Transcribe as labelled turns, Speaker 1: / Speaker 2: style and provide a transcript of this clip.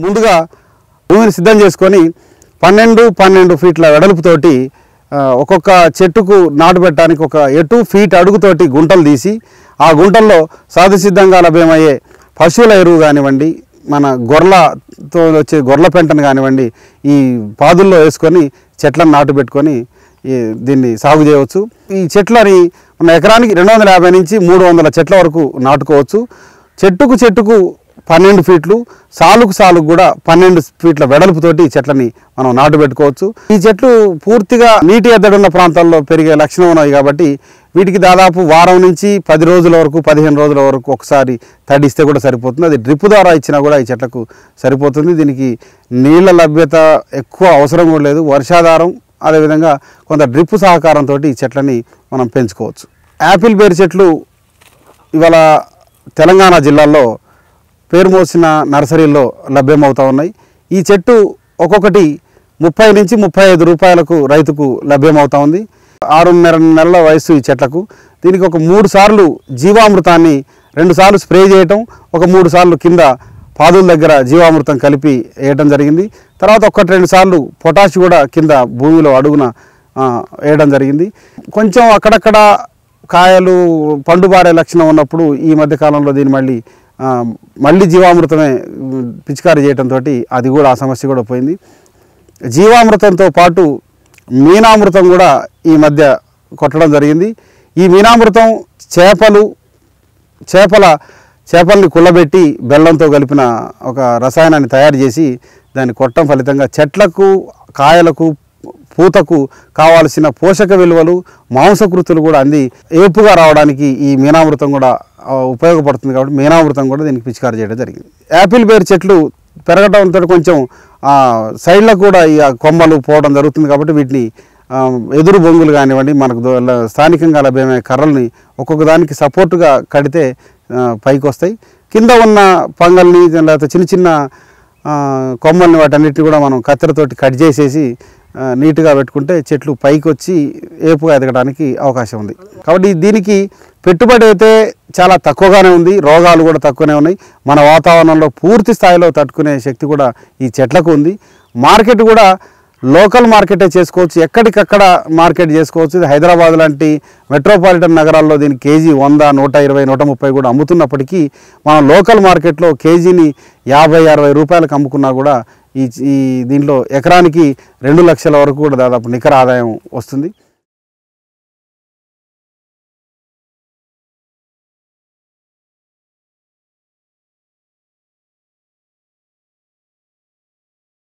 Speaker 1: ముందుగా భూమిని సిద్ధం చేసుకొని 12 ఫీట్ల వెడల్పుతోటి ఒక్కొక్క చెట్టుకు నాటు పెట్టడానికి ఒక 8 ఫీట్ అడుగుతోటి గుంటలు తీసి ఆ గుంటల్లో సాధుసిద్ధంగా లభ్యమయ్యే పశువుల ఎరువు కానివ్వండి, మన గొర్రెలతో వచ్చే గొర్రెల పెంటను కానివ్వండి ఈ పాదుల్లో వేసుకొని చెట్లను నాటు పెట్టుకొని దీన్ని సాగు చేయవచ్చు. ఈ చెట్లని మన ఎకరానికి 250 నుంచి 300 చెట్ల వరకు నాటుకోవచ్చు. చెట్టుకు 12 ఫీట్లు, సాలుకు కూడా 12 ఫీట్ల వెడల్పుతోటి చెట్లని మనం నాటు పెట్టుకోవచ్చు. ఈ చెట్లు పూర్తిగా నీటి ఎద్దడున్న ప్రాంతాల్లో పెరిగే లక్షణం ఉన్నాయి కాబట్టి వీటికి దాదాపు వారం నుంచి 10 రోజుల వరకు 15 రోజుల వరకు ఒకసారి తడిస్తే కూడా సరిపోతుంది. అది డ్రిప్ ద్వారా ఇచ్చినా కూడా ఈ చెట్లకు సరిపోతుంది. దీనికి నీళ్ళ లభ్యత ఎక్కువ అవసరం కూడా లేదు. వర్షాధారం అదేవిధంగా కొంత డ్రిప్ సహకారంతో ఈ చెట్లని మనం పెంచుకోవచ్చు. యాపిల్ బేర్ చెట్లు ఇవాళ తెలంగాణ జిల్లాల్లో పేరు మోసిన నర్సరీల్లో లభ్యమవుతూ ఉన్నాయి. ఈ చెట్టు ఒక్కొక్కటి 30 నుంచి 35 రూపాయలకు రైతుకు లభ్యమవుతూ ఉంది. 6.5 నెలల వయసు ఈ చెట్లకు. దీనికి ఒక 3 సార్లు జీవామృతాన్ని 2 సార్లు స్ప్రే చేయటం, ఒక 3 సార్లు కింద పాదుల దగ్గర జీవామృతం కలిపి వేయడం జరిగింది. తర్వాత 1-2 సార్లు పొటాష్ కూడా కింద భూమిలో అడుగున వేయడం జరిగింది. కొంచెం అక్కడక్కడ కాయలు పండుబారే లక్షణం ఉన్నప్పుడు ఈ మధ్యకాలంలో దీన్ని మళ్ళీ జీవామృతమే పిచికారీ చేయడంతో అది కూడా ఆ సమస్య కూడా పోయింది. జీవామృతంతో పాటు మీనామృతం కూడా ఈ మధ్య కొట్టడం జరిగింది. ఈ మీనామృతం చేపల్ని కుళ్ళబెట్టి బెల్లంతో కలిపిన ఒక రసాయనాన్ని తయారు చేసి దాన్ని కొట్టడం ఫలితంగా చెట్లకు, కాయలకు, పూతకు కావాల్సిన పోషక విలువలు, మాంసకృతులు కూడా అంది ఏపుగా రావడానికి ఈ మీనామృతం కూడా ఉపయోగపడుతుంది. కాబట్టి మీనామృతం కూడా దీనికి పిచికారీ చేయడం జరిగింది. యాపిల్ బేర్ చెట్లు పెరగడంతో కొంచెం సైడ్లకు కూడా ఈ కొమ్మలు పోవడం జరుగుతుంది. కాబట్టి వీటిని ఎదురు బొంగులు కానివ్వండి, మనకు స్థానికంగా లభ్యమయ్యే కర్రల్ని ఒక్కొక్క దానికి సపోర్టుగా కడితే పైకి వస్తాయి. కింద ఉన్న పంగల్ని లేకపోతే చిన్న కొమ్మల్ని వాటన్నిటిని కూడా మనం కత్తెరతోటి కట్ చేసేసి నీట్గా పెట్టుకుంటే చెట్లు పైకి వచ్చి ఏపుగా ఎదగడానికి అవకాశం ఉంది. కాబట్టి దీనికి పెట్టుబడి అయితే చాలా తక్కువగానే ఉంది. రోగాలు కూడా తక్కువనే ఉన్నాయి. మన వాతావరణంలో పూర్తి స్థాయిలో తట్టుకునే శక్తి కూడా ఈ చెట్లకు ఉంది. మార్కెట్ కూడా లోకల్ మార్కెటే చేసుకోవచ్చు, ఎక్కడికక్కడ మార్కెట్ చేసుకోవచ్చు. ఇది హైదరాబాద్ లాంటి మెట్రోపాలిటన్ నగరాల్లో దీని కేజీ 100, 120, 130 కూడా అమ్ముతున్నప్పటికీ మనం లోకల్ మార్కెట్లో కేజీని 50-60 రూపాయలకు అమ్ముకున్నా కూడా ఈ దీంట్లో ఎకరానికి 2 లక్షల వరకు కూడా దాదాపు నికర ఆదాయం వస్తుంది.